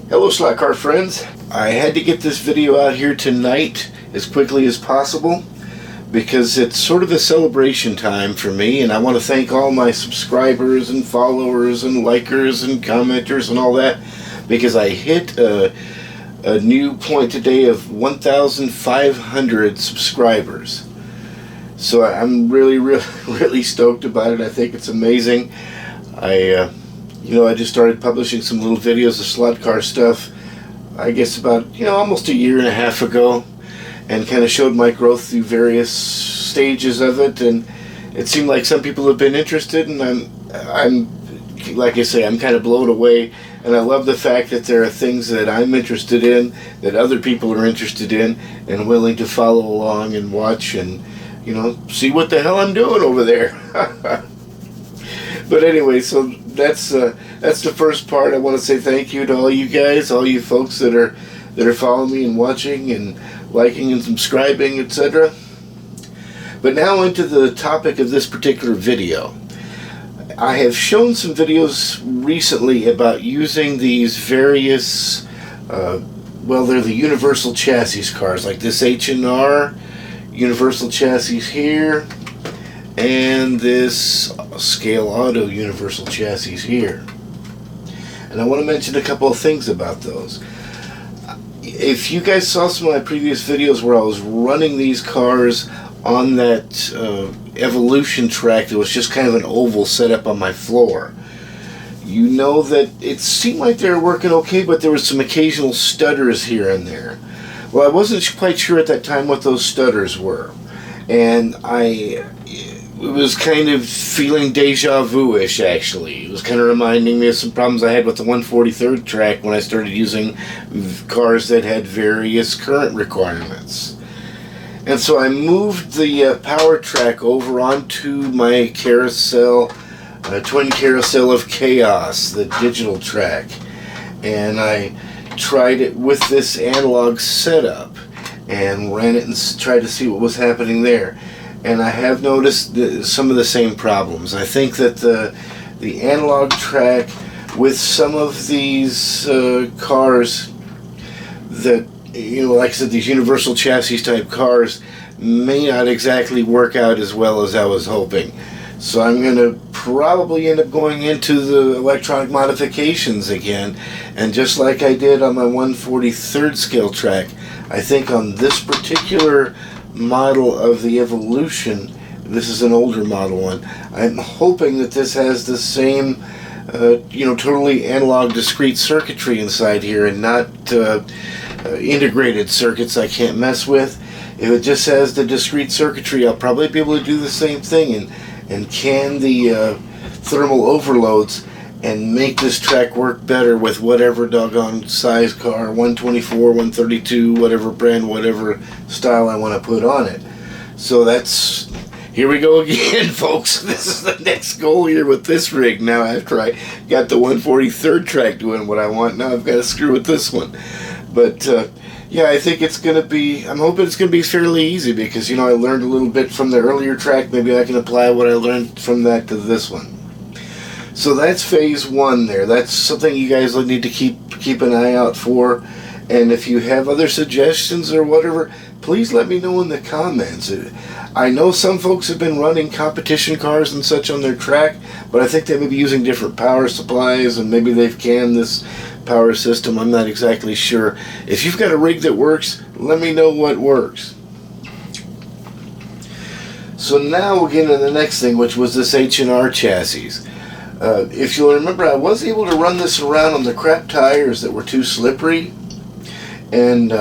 Hello slot car friends. I had to get this video out here tonight as quickly as possible because it's sort of a celebration time for me, and I want to thank all my subscribers and followers and likers and commenters and all that, because I hit a new point today of 1,500 subscribers. So I'm really stoked about it. I think it's amazing. I just started publishing some little videos of slot car stuff, I guess about, almost a year and a half ago, and kind of showed my growth through various stages of it, and it seemed like some people have been interested, and I'm like I say, I'm kind of blown away, and I love the fact that there are things that I'm interested in that other people are interested in and willing to follow along and watch and, see what the hell I'm doing over there. But anyway, so that's the first part. I want to say thank you to all you guys, all you folks that are following me and watching and liking and subscribing, etc. But now into the topic of this particular video. I have shown some videos recently about using these various, they're the universal chassis cars, like this H&R universal chassis here, and this Scale Auto universal chassis here. And I want to mention a couple of things about those. If you guys saw some of my previous videos where I was running these cars on that Evolution track that was just kind of an oval set up on my floor, you know that it seemed like they were working okay, but there was some occasional stutters here and there. Well, I wasn't quite sure at that time what those stutters were, and I was kind of feeling deja vu-ish, actually. It was kind of reminding me of some problems I had with the 143rd track when I started using cars that had various current requirements. And so I moved the power track over onto my carousel, twin carousel of chaos, the digital track, and I tried it with this analog setup and ran it and tried to see what was happening there. And I have noticed some of the same problems. I think that the analog track with some of these cars that, like I said, these universal chassis type cars may not exactly work out as well as I was hoping. So I'm going to probably end up going into the electronic modifications again, and just like I did on my 143rd scale track, I think on this particular model of the Evolution, this is an older model one, I'm hoping that this has the same totally analog discrete circuitry inside here and not integrated circuits I can't mess with. If it just has the discrete circuitry, I'll probably be able to do the same thing and can the thermal overloads and make this track work better with whatever doggone size car, 124, 132, whatever brand, whatever style I want to put on it. So here we go again, folks. This is the next goal here with this rig. Now, after I got the 143rd track doing what I want, now I've got to screw with this one. But I think it's going to be, I'm hoping it's going to be fairly easy because, I learned a little bit from the earlier track. Maybe I can apply what I learned from that to this one. So that's phase one there. That's something you guys will need to keep an eye out for. And if you have other suggestions or whatever, please let me know in the comments. I know some folks have been running competition cars and such on their track, but I think they may be using different power supplies, and maybe they've canned this power system. I'm not exactly sure. If you've got a rig that works, let me know what works. So now we'll get into the next thing, which was this H&R chassis. If you'll remember, I was able to run this around on the crap tires that were too slippery, and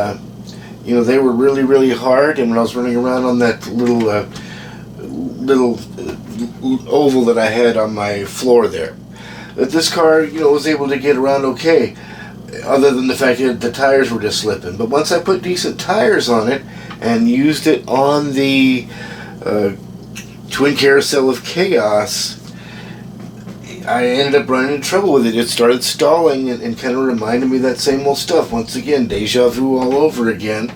they were really hard. And when I was running around on that little oval that I had on my floor there, this car was able to get around okay, other than the fact that the tires were just slipping. But once I put decent tires on it and used it on the twin carousel of chaos, I ended up running into trouble with it. It started stalling and kind of reminded me of that same old stuff. Once again, deja vu all over again.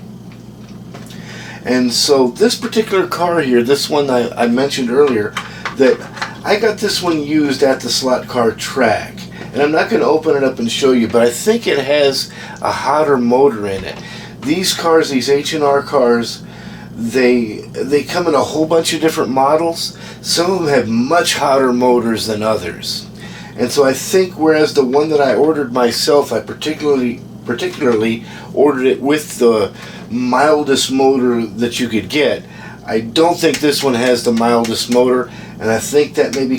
And so this particular car here, this one I mentioned earlier, that I got this one used at the slot car track. And I'm not going to open it up and show you, but I think it has a hotter motor in it. These cars, these H&R cars, they come in a whole bunch of different models. Some of them have much hotter motors than others. And so I think whereas the one that I ordered myself, I particularly ordered it with the mildest motor that you could get, I don't think this one has the mildest motor, and I think that maybe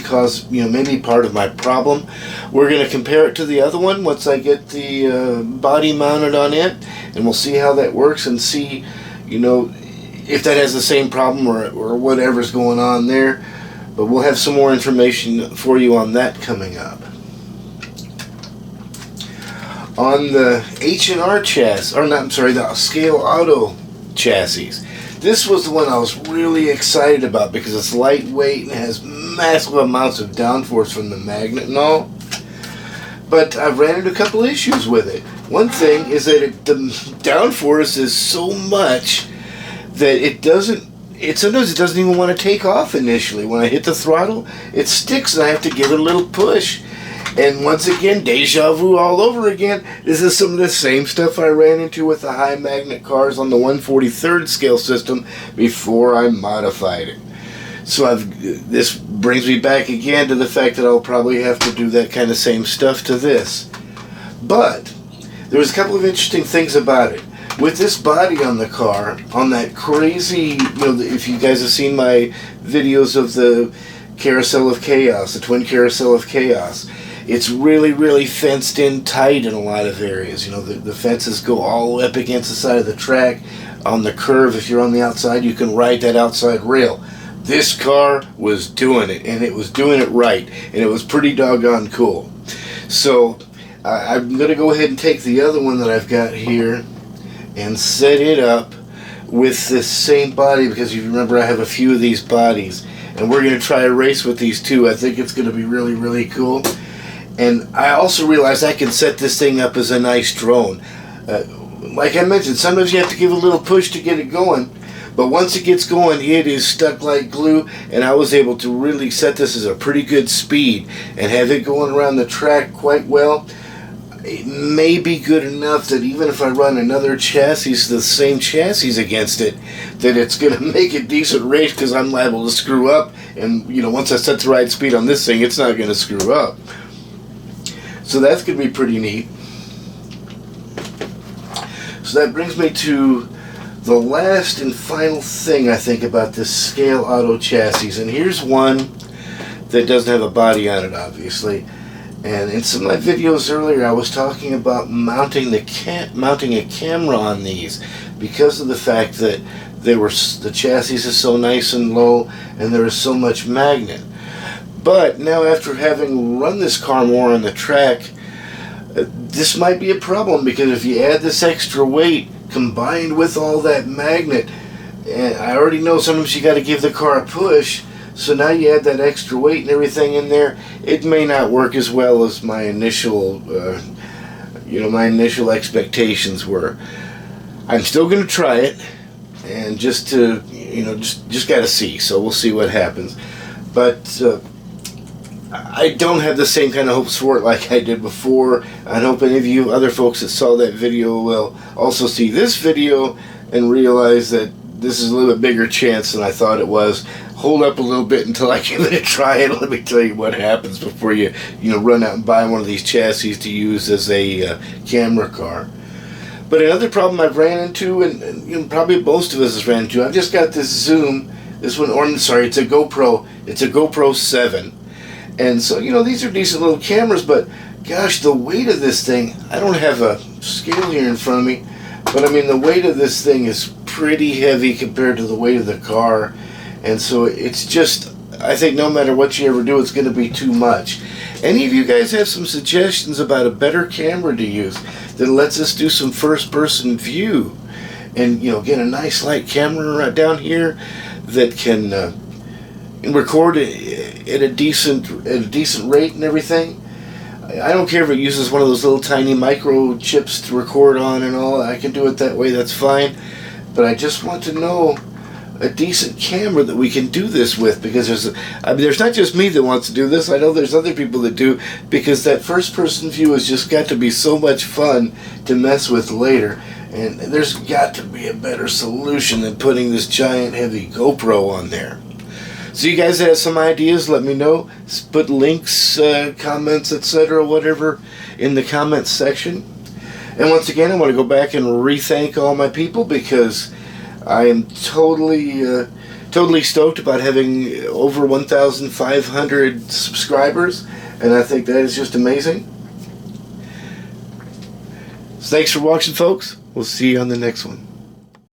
maybe part of my problem. We're going to compare it to the other one once I get the body mounted on it, and we'll see how that works and see, if that has the same problem or whatever's going on there. But we'll have some more information for you on that coming up. On the H&R chassis, the Scale Auto chassis. This was the one I was really excited about because it's lightweight and has massive amounts of downforce from the magnet and all. But I've ran into a couple issues with it. One thing is that the downforce is so much that sometimes it doesn't even want to take off initially. When I hit the throttle, it sticks and I have to give it a little push. And once again, deja vu all over again. This is some of the same stuff I ran into with the high magnet cars on the 1/43rd scale system before I modified it. So this brings me back again to the fact that I'll probably have to do that kind of same stuff to this. But there was a couple of interesting things about it. With this body on the car, on that crazy, if you guys have seen my videos of the Carousel of Chaos, the Twin Carousel of Chaos, it's really, really fenced in tight in a lot of areas. The fences go all the way up against the side of the track. On the curve, if you're on the outside, you can ride that outside rail. This car was doing it, and it was doing it right, and it was pretty doggone cool. So I'm going to go ahead and take the other one that I've got here and set it up with this same body, because you remember I have a few of these bodies, and we're going to try a race with these two. I think it's going to be really, really cool. And I also realized I can set this thing up as a nice drone. Like I mentioned, sometimes you have to give a little push to get it going, but once it gets going, it is stuck like glue, and I was able to really set this as a pretty good speed and have it going around the track quite well. It may be good enough that even if I run another chassis, the same chassis against it, that it's going to make a decent race, because I'm liable to screw up, and once I set the right speed on this thing, it's not going to screw up. So that's going to be pretty neat. So that brings me to the last and final thing I think about this Scale Auto chassis. And here's one that doesn't have a body on it, obviously. And in some of my videos earlier, I was talking about mounting a camera on these, because of the fact that the chassis is so nice and low, and there is so much magnet. But now, after having run this car more on the track, this might be a problem, because if you add this extra weight combined with all that magnet, and I already know sometimes you got to give the car a push, so now you add that extra weight and everything in there, it may not work as well as my initial expectations were. I'm still going to try it, and just got to see. So we'll see what happens. But I don't have the same kind of hopes for it like I did before. I hope any of you other folks that saw that video will also see this video and realize that this is a little bit bigger chance than I thought it was. Hold up a little bit until I give it a try, and let me tell you what happens before you run out and buy one of these chassis to use as a camera car. But another problem I've ran into, and probably most of us has ran into, I've just got this Zoom, it's a GoPro. It's a GoPro 7. And so, these are decent little cameras, but gosh, the weight of this thing, I don't have a scale here in front of me, but I mean, the weight of this thing is pretty heavy compared to the weight of the car. And so it's just, I think no matter what you ever do, it's going to be too much. Any of you guys have some suggestions about a better camera to use that lets us do some first-person view, and get a nice light camera down here that can record at a decent rate and everything? I don't care if it uses one of those little tiny microchips to record on and all. I can do it that way. That's fine. But I just want to know a decent camera that we can do this with, because there's not just me that wants to do this. I know there's other people that do, because that first person view has just got to be so much fun to mess with later, and there's got to be a better solution than putting this giant heavy GoPro on there. So you guys that have some ideas, let me know. Put links, comments, etc., whatever, in the comments section. And once again, I want to go back and re-thank all my people, because I am totally stoked about having over 1,500 subscribers, and I think that is just amazing. So thanks for watching, folks. We'll see you on the next one.